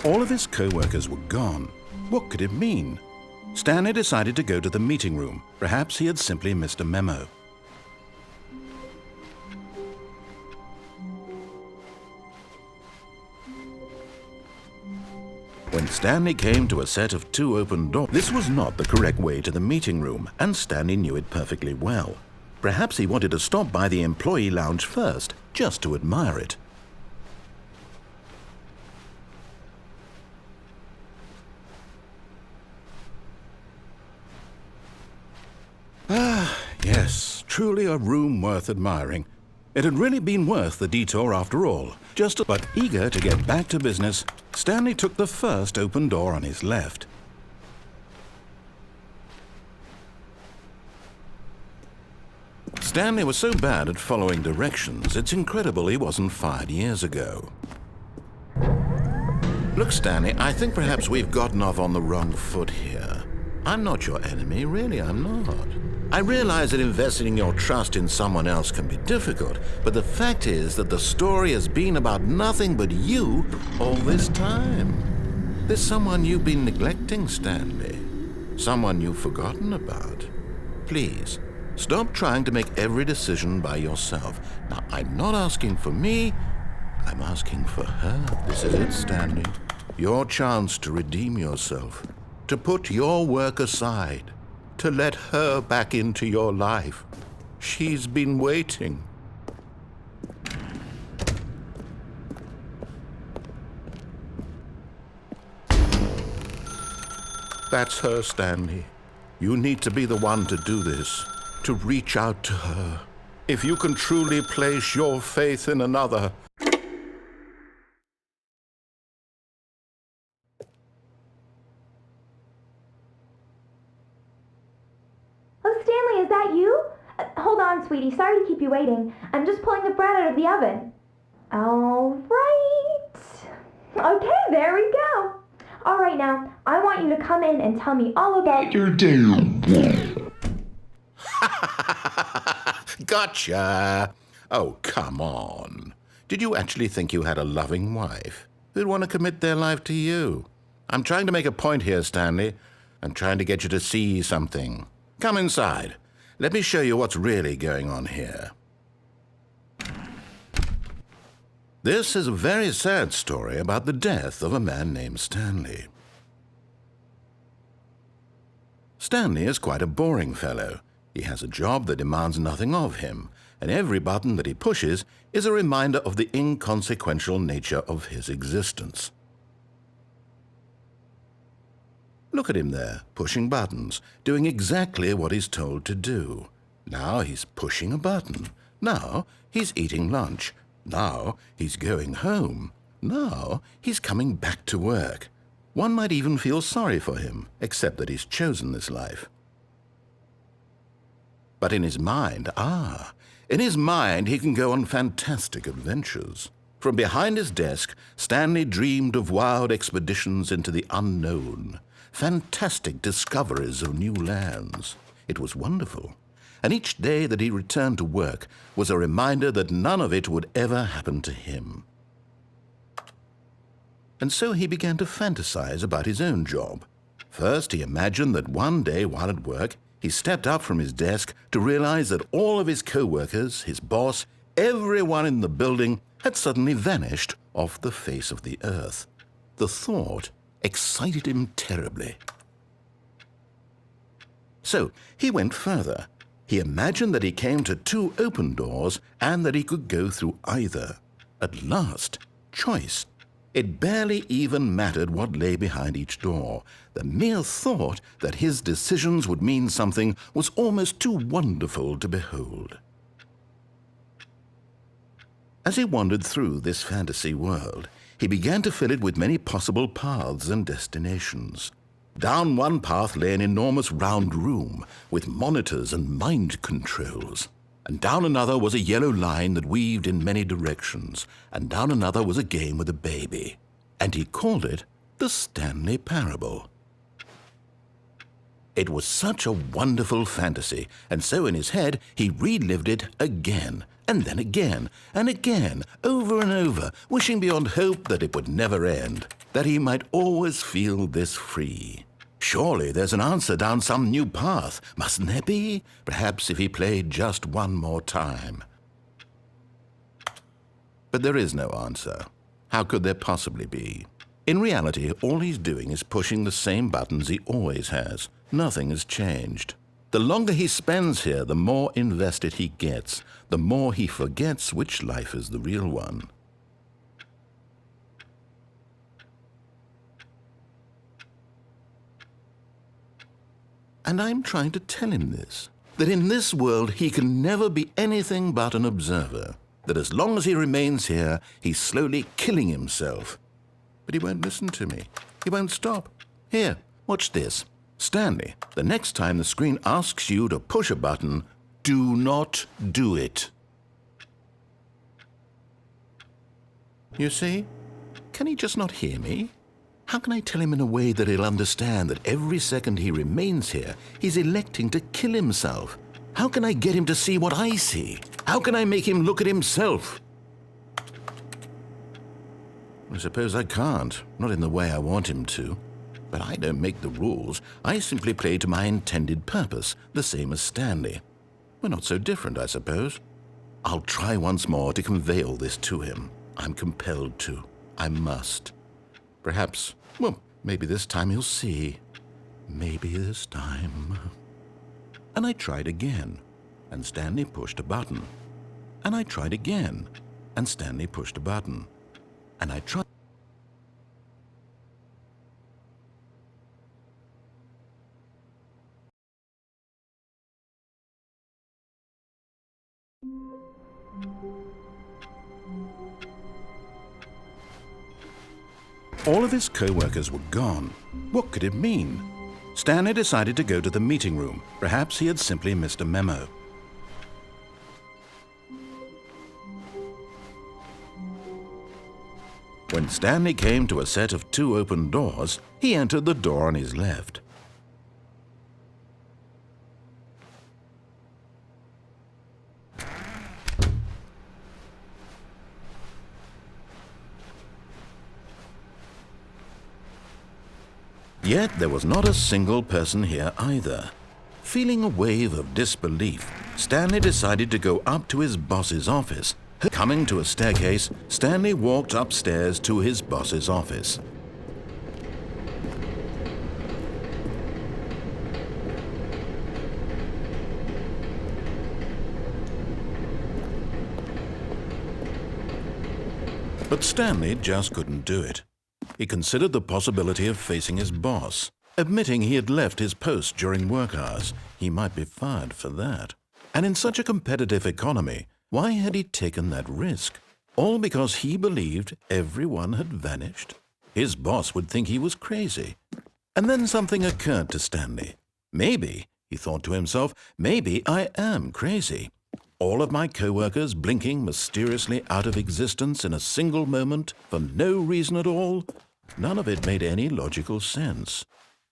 All of his co-workers were gone. What could it mean? Stanley decided to go to the meeting room. Perhaps he had simply missed a memo. When Stanley came to a set of 2 open doors, this was not the correct way to the meeting room, and Stanley knew it perfectly well. Perhaps he wanted to stop by the employee lounge first, just to admire it. Ah, yes, truly a room worth admiring. It had really been worth the detour after all. But eager to get back to business, Stanley took the first open door on his left. Stanley was so bad at following directions, it's incredible he wasn't fired years ago. Look, Stanley, I think perhaps we've gotten off on the wrong foot here. I'm not your enemy, really, I'm not. I realize that investing your trust in someone else can be difficult, but the fact is that the story has been about nothing but you all this time. There's someone you've been neglecting, Stanley. Someone you've forgotten about. Please, stop trying to make every decision by yourself. Now, I'm not asking for me, I'm asking for her. This is it, Stanley. Your chance to redeem yourself, to put your work aside, to let her back into your life. She's been waiting. That's her, Stanley. You need to be the one to do this, to reach out to her. If you can truly place your faith in another, Stanley, is that you? Hold on, sweetie. Sorry to keep you waiting. I'm just pulling the bread out of the oven. All right. Okay, there we go. All right, now, I want you to come in and tell me all about your day. Gotcha. Oh, come on. Did you actually think you had a loving wife who'd want to commit their life to you? I'm trying to make a point here, Stanley. I'm trying to get you to see something. Come inside. Let me show you what's really going on here. This is a very sad story about the death of a man named Stanley. Stanley is quite a boring fellow. He has a job that demands nothing of him, and every button that he pushes is a reminder of the inconsequential nature of his existence. Look at him there, pushing buttons, doing exactly what he's told to do. Now he's pushing a button. Now he's eating lunch. Now he's going home. Now he's coming back to work. One might even feel sorry for him, except that he's chosen this life. But in his mind, he can go on fantastic adventures. From behind his desk, Stanley dreamed of wild expeditions into the unknown. Fantastic discoveries of new lands. It was wonderful. And each day that he returned to work was a reminder that none of it would ever happen to him. And so he began to fantasize about his own job. First, he imagined that one day while at work, he stepped up from his desk to realize that all of his co-workers, his boss, everyone in the building had suddenly vanished off the face of the earth. The thought excited him terribly. So he went further. He imagined that he came to 2 open doors and that he could go through either. At last, choice. It barely even mattered what lay behind each door. The mere thought that his decisions would mean something was almost too wonderful to behold. As he wandered through this fantasy world, he began to fill it with many possible paths and destinations. Down one path lay an enormous round room with monitors and mind controls. And down another was a yellow line that weaved in many directions. And down another was a game with a baby. And he called it the Stanley Parable. It was such a wonderful fantasy, and so in his head he relived it again, and then again, and again, over and over, wishing beyond hope that it would never end. that he might always feel this free. Surely there's an answer down some new path, mustn't there be? Perhaps if he played just one more time. But there is no answer. How could there possibly be? In reality, all he's doing is pushing the same buttons he always has. Nothing has changed. The longer he spends here, the more invested he gets, the more he forgets which life is the real one. And I'm trying to tell him this, that in this world he can never be anything but an observer, that as long as he remains here, he's slowly killing himself. But he won't listen to me. He won't stop. Here, watch this. Stanley, the next time the screen asks you to push a button, do not do it. You see? Can he just not hear me? How can I tell him in a way that he'll understand that every second he remains here, he's electing to kill himself? How can I get him to see what I see? How can I make him look at himself? I suppose I can't, not in the way I want him to. But I don't make the rules. I simply play to my intended purpose, the same as Stanley. We're not so different, I suppose. I'll try once more to convey all this to him. I'm compelled to. I must. Perhaps, well, maybe this time he'll see. Maybe this time. And I tried again, and Stanley pushed a button. And I tried again, and Stanley pushed a button. And I tried. All of his co-workers were gone. What could it mean? Stanley decided to go to the meeting room. Perhaps he had simply missed a memo. When Stanley came to a set of 2 open doors, he entered the door on his left. Yet there was not a single person here either. Feeling a wave of disbelief, Stanley decided to go up to his boss's office. Coming to a staircase, Stanley walked upstairs to his boss's office. But Stanley just couldn't do it. He considered the possibility of facing his boss. Admitting he had left his post during work hours, he might be fired for that. And in such a competitive economy, why had he taken that risk? All because he believed everyone had vanished? His boss would think he was crazy. And then something occurred to Stanley. Maybe, he thought to himself, maybe I am crazy. All of my co-workers blinking mysteriously out of existence in a single moment for no reason at all? None of it made any logical sense.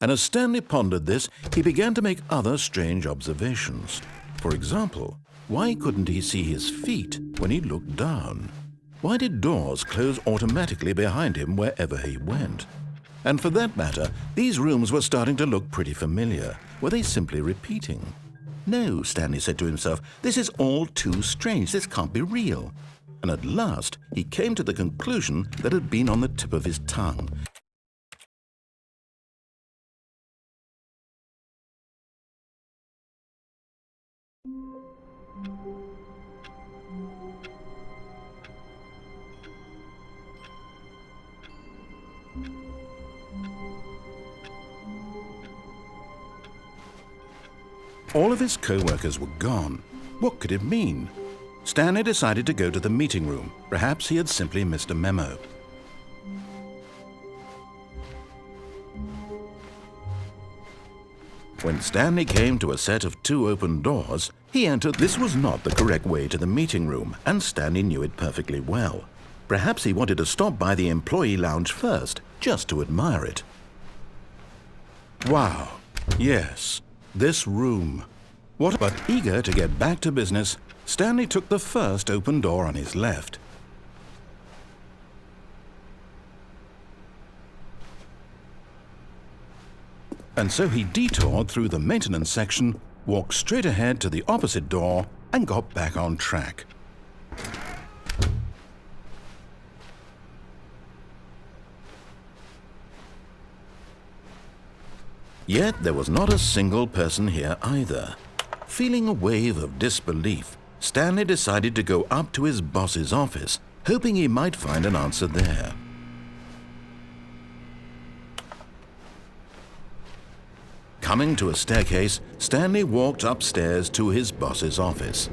And as Stanley pondered this, he began to make other strange observations. For example, why couldn't he see his feet when he looked down? Why did doors close automatically behind him wherever he went? And for that matter, these rooms were starting to look pretty familiar. Were they simply repeating? No, Stanley said to himself, this is all too strange. This can't be real. And at last, he came to the conclusion that had been on the tip of his tongue. All of his co-workers were gone. What could it mean? Stanley decided to go to the meeting room. Perhaps he had simply missed a memo. When Stanley came to a set of 2 open doors, he entered. This was not the correct way to the meeting room, and Stanley knew it perfectly well. Perhaps he wanted to stop by the employee lounge first, just to admire it. Wow, yes. This room. What? But eager to get back to business, Stanley took the first open door on his left. And so he detoured through the maintenance section, walked straight ahead to the opposite door, and got back on track. Yet there was not a single person here either. Feeling a wave of disbelief, Stanley decided to go up to his boss's office, hoping he might find an answer there. Coming to a staircase, Stanley walked upstairs to his boss's office.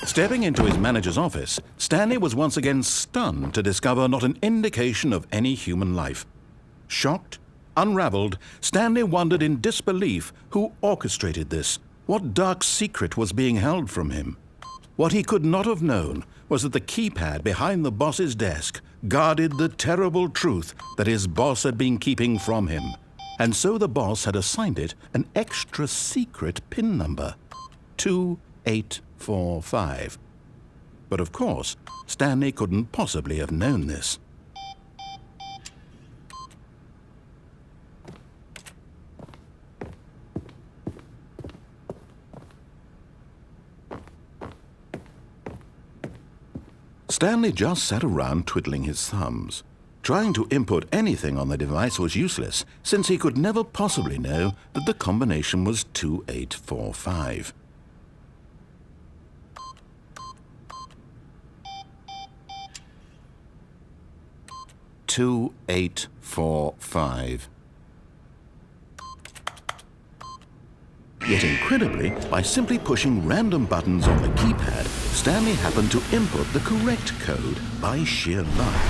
Stepping into his manager's office, Stanley was once again stunned to discover not an indication of any human life. Shocked, unraveled, Stanley wondered in disbelief who orchestrated this, what dark secret was being held from him. What he could not have known was that the keypad behind the boss's desk guarded the terrible truth that his boss had been keeping from him, and so the boss had assigned it an extra secret PIN number, 2845. But of course, Stanley couldn't possibly have known this. Stanley just sat around twiddling his thumbs. Trying to input anything on the device was useless, since he could never possibly know that the combination was 2845. Yet incredibly, by simply pushing random buttons on the keypad, Stanley happened to input the correct code by sheer luck.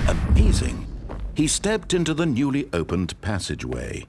Amazing! He stepped into the newly opened passageway.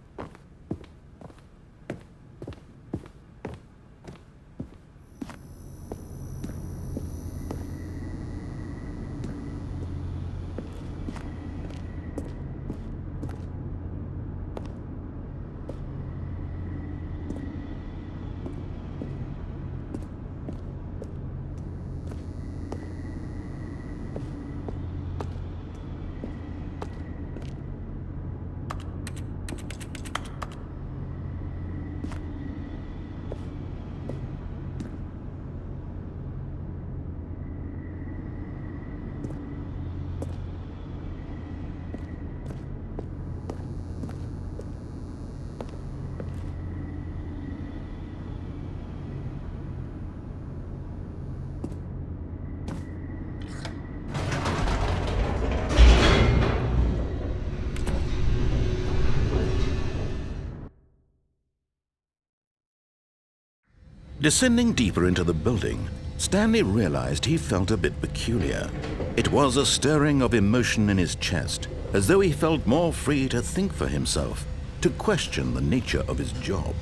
Descending deeper into the building, Stanley realized he felt a bit peculiar. It was a stirring of emotion in his chest, as though he felt more free to think for himself, to question the nature of his job.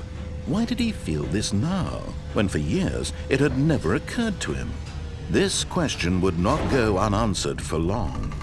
Why did he feel this now, when for years it had never occurred to him? This question would not go unanswered for long.